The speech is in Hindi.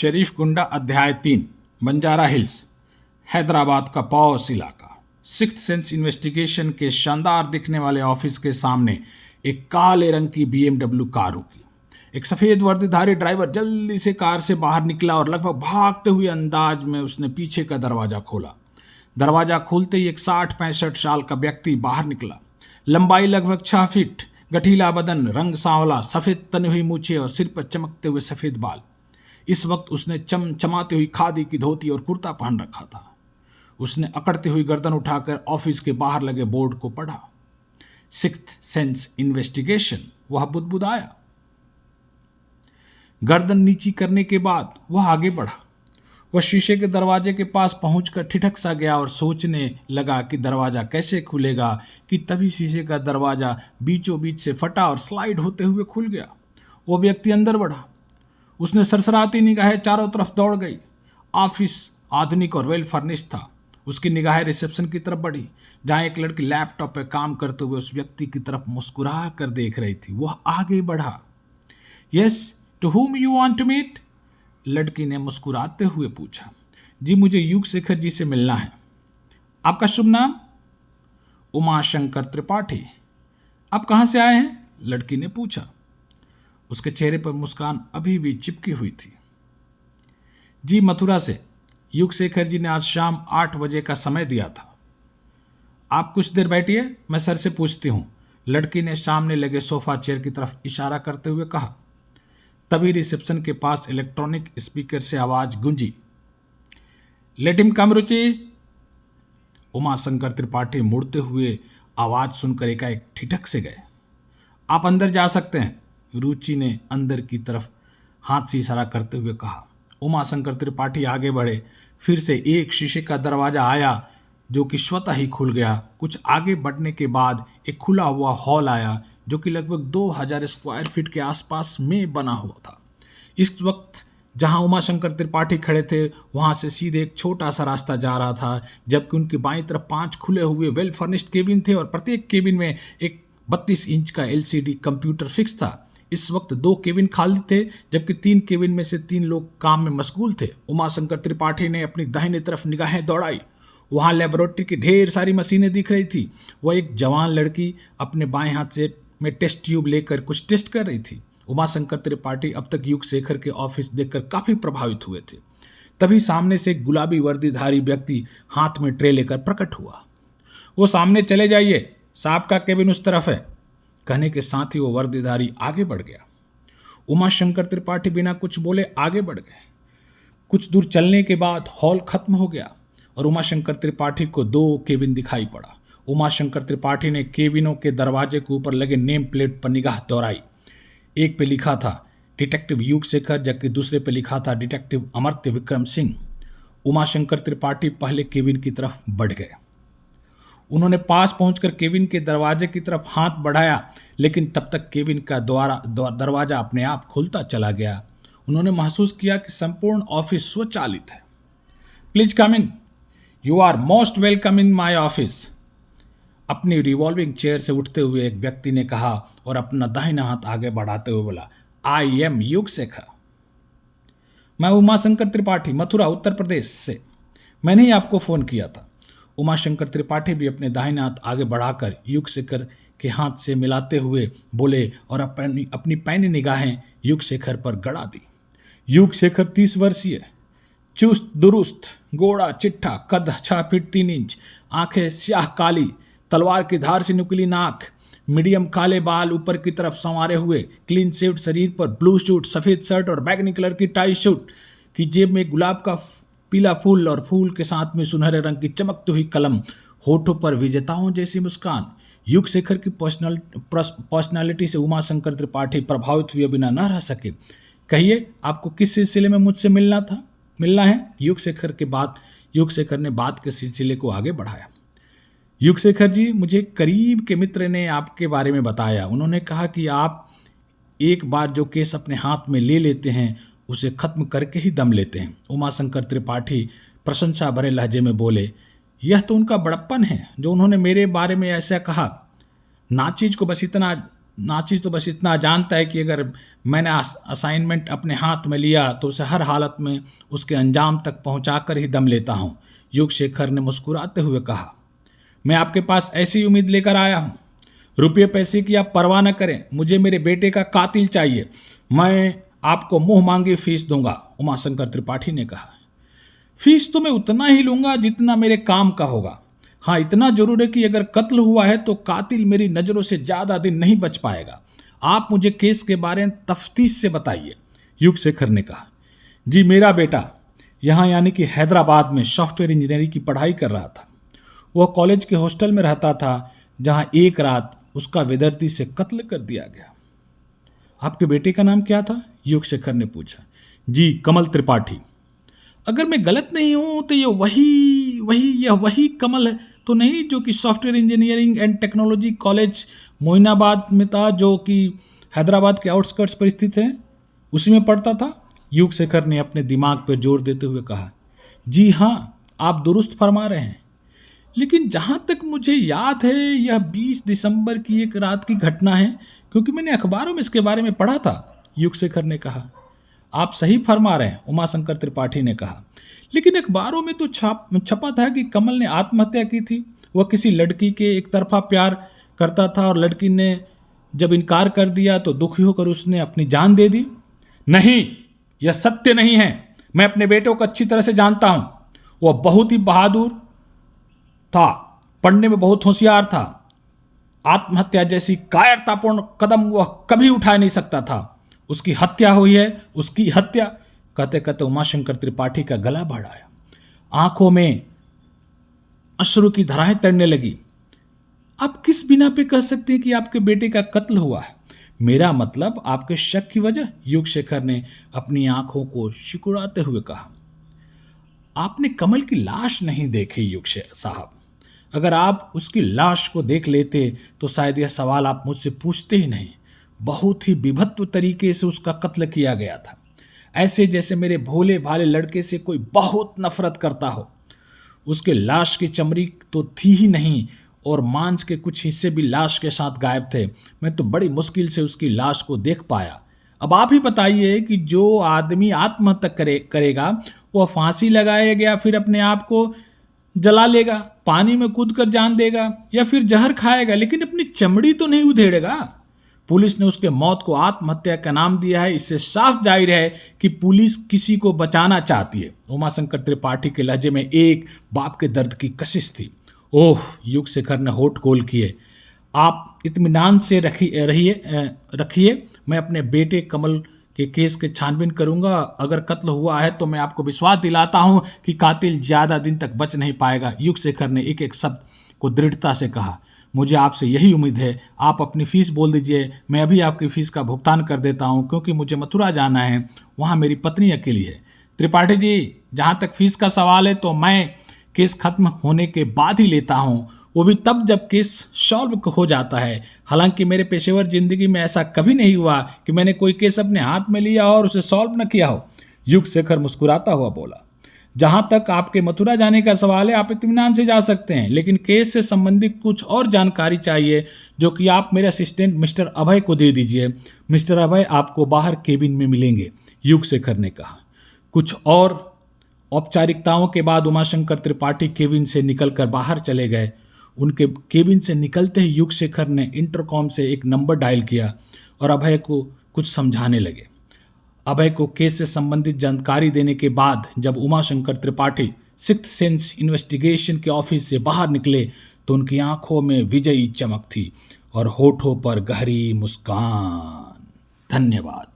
शरीफ गुंडा अध्याय 3 बंजारा हिल्स हैदराबाद का पॉश इलाका। सिक्स्थ सेंस इन्वेस्टिगेशन के शानदार दिखने वाले ऑफिस के सामने एक काले रंग की BMW कार रुकी। एक सफेद वर्दीधारी ड्राइवर जल्दी से कार से बाहर निकला और लगभग भागते हुए अंदाज में उसने पीछे का दरवाजा खोला। दरवाजा खोलते ही एक 60-65 साल का व्यक्ति बाहर निकला। लंबाई लगभग 6 फीट, गठीला बदन, रंग सांवला, सफेद तनी हुई मूछें और सिर पर चमकते हुए सफेद बाल। इस वक्त उसने चमचमाती हुई खादी की धोती और कुर्ता पहन रखा था। उसने अकड़ती हुई गर्दन उठाकर ऑफिस के बाहर लगे बोर्ड को पढ़ा। Sixth sense investigation. वह बुदबुदाया। गर्दन नीची करने के बाद वह आगे बढ़ा। वह शीशे के दरवाजे के पास पहुंचकर ठिठक सा गया और सोचने लगा कि दरवाजा कैसे खुलेगा कि तभी शीशे का दरवाजा बीचों बीच से फटा और स्लाइड होते हुए खुल गया। वो व्यक्ति अंदर बढ़ा। उसने सरसराती निगाहें चारों तरफ दौड़ गई। ऑफिस आधुनिक और वेल फर्निश्ड था। उसकी निगाहें रिसेप्शन की तरफ बढ़ी, जहां एक लड़की लैपटॉप पर काम करते हुए उस व्यक्ति की तरफ मुस्कुरा कर देख रही थी। वह आगे बढ़ा। Yes, to whom you want to meet? लड़की ने मुस्कुराते हुए पूछा। जी, मुझे युग शेखर जी से मिलना है। आपका शुभ नाम? उमाशंकर त्रिपाठी। आप कहाँ से आए हैं? लड़की ने पूछा। उसके चेहरे पर मुस्कान अभी भी चिपकी हुई थी। जी, मथुरा से। युग शेखर जी ने आज शाम 8 बजे का समय दिया था। आप कुछ देर बैठिए, मैं सर से पूछती हूँ। लड़की ने सामने लगे सोफा चेयर की तरफ इशारा करते हुए कहा। तभी रिसेप्शन के पास इलेक्ट्रॉनिक स्पीकर से आवाज गूंजी। लेट हिम कम रुचि। उमाशंकर त्रिपाठी मुड़ते हुए आवाज सुनकर एकाएक ठिठक से गए। आप अंदर जा सकते हैं, रुचि ने अंदर की तरफ हाथ से इशारा करते हुए कहा। उमाशंकर त्रिपाठी आगे बढ़े। फिर से एक शीशे का दरवाजा आया जो कि स्वतः ही खुल गया। कुछ आगे बढ़ने के बाद एक खुला हुआ हॉल आया जो कि लगभग 2000 स्क्वायर फीट के आसपास में बना हुआ था। इस वक्त जहां उमाशंकर त्रिपाठी खड़े थे वहां से सीधे एक छोटा सा रास्ता जा रहा था, जबकि उनकी बाईं तरफ 5 खुले हुए वेल फर्निश्ड केबिन थे और प्रत्येक केबिन में एक 32 इंच का LCD कंप्यूटर फिक्स था। इस वक्त 2 केबिन खाली थे, जबकि 3 केबिन में से 3 लोग काम में मशगूल थे। उमाशंकर त्रिपाठी ने अपनी दाहिनी तरफ निगाहें दौड़ाई। वहां लेबोरेटरी की ढेर सारी मशीनें दिख रही थी। वह एक जवान लड़की अपने बाएं हाथ से में टेस्ट ट्यूब लेकर कुछ टेस्ट कर रही थी। उमाशंकर त्रिपाठी अब तक युग शेखर के ऑफिस देखकर काफी प्रभावित हुए थे। तभी सामने से एक गुलाबी वर्दीधारी व्यक्ति हाथ में ट्रे लेकर प्रकट हुआ। वो सामने चले जाइए, साहब का केबिन उस तरफ है। कहने के साथ ही वो वर्दीधारी आगे बढ़ गया। उमाशंकर त्रिपाठी बिना कुछ बोले आगे बढ़ गए। कुछ दूर चलने के बाद हॉल खत्म हो गया और उमाशंकर त्रिपाठी को 2 केबिन दिखाई पड़ा। उमाशंकर त्रिपाठी ने केबिनों के दरवाजे के ऊपर लगे नेम प्लेट पर निगाह दौड़ाई। एक पे लिखा था डिटेक्टिव युग शेखर, जबकि दूसरे पे लिखा था डिटेक्टिव अमर्त्य विक्रम सिंह। उमाशंकर त्रिपाठी पहले केबिन की तरफ बढ़ गए। उन्होंने पास पहुंचकर केबिन के दरवाजे की तरफ हाथ बढ़ाया, लेकिन तब तक केबिन का दरवाजा अपने आप खुलता चला गया। उन्होंने महसूस किया कि संपूर्ण ऑफिस स्वचालित है। Please come in, you are most welcome in my office. अपनी रिवॉल्विंग चेयर से उठते हुए एक व्यक्ति ने कहा और अपना दाहिना हाथ आगे बढ़ाते हुए बोला, आई एम युग शेखर। मैं उमाशंकर त्रिपाठी, मथुरा उत्तर प्रदेश से। मैंने ही आपको फोन किया था। उमाशंकर त्रिपाठी भी अपने दाहिने हाथ आगे बढ़ाकर युग शेखर के हाथ से मिलाते हुए बोले और अपनी पैनी निगाहें युग शेखर पर गड़ा दी। युग शेखर 30 वर्षीय, चुस्त दुरुस्त, गोड़ा चिट्ठा, कद 6 फीट 3 इंच, आंखें स्याह काली, तलवार की धार से निकली नाक, मीडियम काले बाल ऊपर की तरफ संवारे हुए, क्लीन शेव्ड शरीर पर ब्लू सूट, सफेद शर्ट और बैगनी कलर की टाई सूट की जेब में गुलाब का पीला फूल और फूल के साथ में सुनहरे रंग की चमकती हुई कलम, होठों पर विजेताओं जैसी मुस्कान। युग शेखर की पर्सनालिटी से उमाशंकर त्रिपाठी प्रभावित हुए बिना न रह सके। कहिए, आपको किस सिलसिले में मुझसे मिलना है? युग शेखर ने बात के सिलसिले को आगे बढ़ाया। युग शेखर जी, मुझे करीब के मित्र ने आपके बारे में बताया। उन्होंने कहा कि आप एक बार जो केस अपने हाथ में ले लेते हैं उसे खत्म करके ही दम लेते हैं। उमाशंकर त्रिपाठी प्रशंसा भरे लहजे में बोले, यह तो उनका बड़प्पन है जो उन्होंने मेरे बारे में ऐसा कहा। नाचीज को बस इतना नाचिस तो बस इतना जानता है कि अगर मैंने असाइनमेंट अपने हाथ में लिया तो उसे हर हालत में उसके अंजाम तक पहुंचाकर ही दम लेता हूं। युगशेखर ने मुस्कुराते हुए कहा, मैं आपके पास ऐसी उम्मीद लेकर आया हूं। रुपये पैसे की आप परवाह न करें, मुझे मेरे बेटे का कातिल चाहिए। मैं आपको मुंह मांगी फीस दूंगा, उमाशंकर त्रिपाठी ने कहा। फीस तो मैं उतना ही लूंगा जितना मेरे काम का होगा। हाँ, इतना जरूर है कि अगर कत्ल हुआ है तो कातिल मेरी नज़रों से ज़्यादा दिन नहीं बच पाएगा। आप मुझे केस के बारे में तफ्तीश से बताइए, युगशेखर ने कहा। जी, मेरा बेटा यहाँ यानी कि हैदराबाद में सॉफ्टवेयर इंजीनियरिंग की पढ़ाई कर रहा था। वह कॉलेज के हॉस्टल में रहता था जहाँ एक रात उसका विद्यार्थी से कत्ल कर दिया गया। आपके बेटे का नाम क्या था? युगशेखर ने पूछा। जी, कमल त्रिपाठी। अगर मैं गलत नहीं हूं तो यह वही कमल है तो नहीं जो कि software engineering and technology college Moinabad में था, जो कि हैदराबाद के आउटस्कर्ट्स पर स्थित है, उसी में पढ़ता था? युगशेखर ने अपने दिमाग पर जोर देते हुए कहा। जी हाँ, आप दुरुस्त फरमा रहे हैं, लेकिन जहाँ तक मुझे याद है यह 20 दिसंबर की एक रात की घटना है, क्योंकि मैंने अखबारों में इसके बारे में पढ़ा था, युगशेखर ने कहा। आप सही फरमा रहे हैं, उमाशंकर त्रिपाठी ने कहा, लेकिन अखबारों में तो छपा था कि कमल ने आत्महत्या की थी। वह किसी लड़की के एक तरफा प्यार करता था और लड़की ने जब इनकार कर दिया तो दुखी होकर उसने अपनी जान दे दी। नहीं, यह सत्य नहीं है। मैं अपने बेटे को अच्छी तरह से जानता हूं। वह बहुत ही बहादुर था, पढ़ने में बहुत होशियार था। आत्महत्या जैसी कायरतापूर्ण कदम वह कभी उठा नहीं सकता था। उसकी हत्या हुई है, उसकी हत्या। कहते कहते उमाशंकर त्रिपाठी का गला बढ़ आया, आंखों में अश्रु की धाराएं तैरने लगी। आप किस बिना पे कह सकते हैं कि आपके बेटे का कत्ल हुआ है? मेरा मतलब आपके शक की वजह, युगशेखर ने अपनी आंखों को सिकुड़ाते हुए कहा। आपने कमल की लाश नहीं देखी युगशेखर साहब। अगर आप उसकी लाश को देख लेते तो शायद यह सवाल आप मुझसे पूछते ही नहीं। बहुत ही विभत्व तरीके से उसका कत्ल किया गया था, ऐसे जैसे मेरे भोले भाले लड़के से कोई बहुत नफरत करता हो। उसके लाश की चमड़ी तो थी ही नहीं और मांस के कुछ हिस्से भी लाश के साथ गायब थे। मैं तो बड़ी मुश्किल से उसकी लाश को देख पाया। अब आप ही बताइए कि जो आदमी आत्महत्या करेगा वह फांसी लगाएगा या फिर अपने आप को जला लेगा, पानी में कूद कर जान देगा, या फिर जहर खाएगा, लेकिन अपनी चमड़ी तो नहीं उधेड़ेगा। पुलिस ने उसके मौत को आत्महत्या का नाम दिया है। इससे साफ जाहिर है कि पुलिस किसी को बचाना चाहती है। उमाशंकर त्रिपाठी के लहजे में एक बाप के दर्द की कशिश थी। ओह, युगशेखर ने होठ गोल किए। आप इत्मीनान से रखिए, मैं अपने बेटे कमल के केस के छानबीन करूंगा। अगर कत्ल हुआ है तो मैं आपको विश्वास दिलाता हूं कि कातिल ज्यादा दिन तक बच नहीं पाएगा। युगशेखर ने एक एक शब्द को दृढ़ता से कहा। मुझे आपसे यही उम्मीद है। आप अपनी फीस बोल दीजिए, मैं अभी आपकी फीस का भुगतान कर देता हूं, क्योंकि मुझे मथुरा जाना है, वहां मेरी पत्नी अकेली है। त्रिपाठी जी, जहां तक फीस का सवाल है तो मैं केस खत्म होने के बाद ही लेता हूं, वो भी तब जब केस सॉल्व हो जाता है। हालांकि मेरे पेशेवर जिंदगी में ऐसा कभी नहीं हुआ कि मैंने कोई केस अपने हाथ में लिया और उसे सॉल्व न किया हो। युगशेखर मुस्कुराता हुआ बोला। जहां तक आपके मथुरा जाने का सवाल है, आप इत्मीनान से जा सकते हैं, लेकिन केस से संबंधित कुछ और जानकारी चाहिए जो कि आप मेरे असिस्टेंट मिस्टर अभय को दे दीजिए। मिस्टर अभय आपको बाहर केबिन में मिलेंगे, युगशेखर ने कहा। कुछ और औपचारिकताओं के बाद उमाशंकर त्रिपाठी केबिन से निकलकर बाहर चले गए। उनके केबिन से निकलते ही युगशेखर ने इंटरकॉम से एक नंबर डायल किया और अभय को कुछ समझाने लगे। अभय को केस से संबंधित जानकारी देने के बाद जब Umashankar Tripathi sixth sense investigation के ऑफिस से बाहर निकले तो उनकी आंखों में विजयी चमक थी और होठों पर गहरी मुस्कान। धन्यवाद।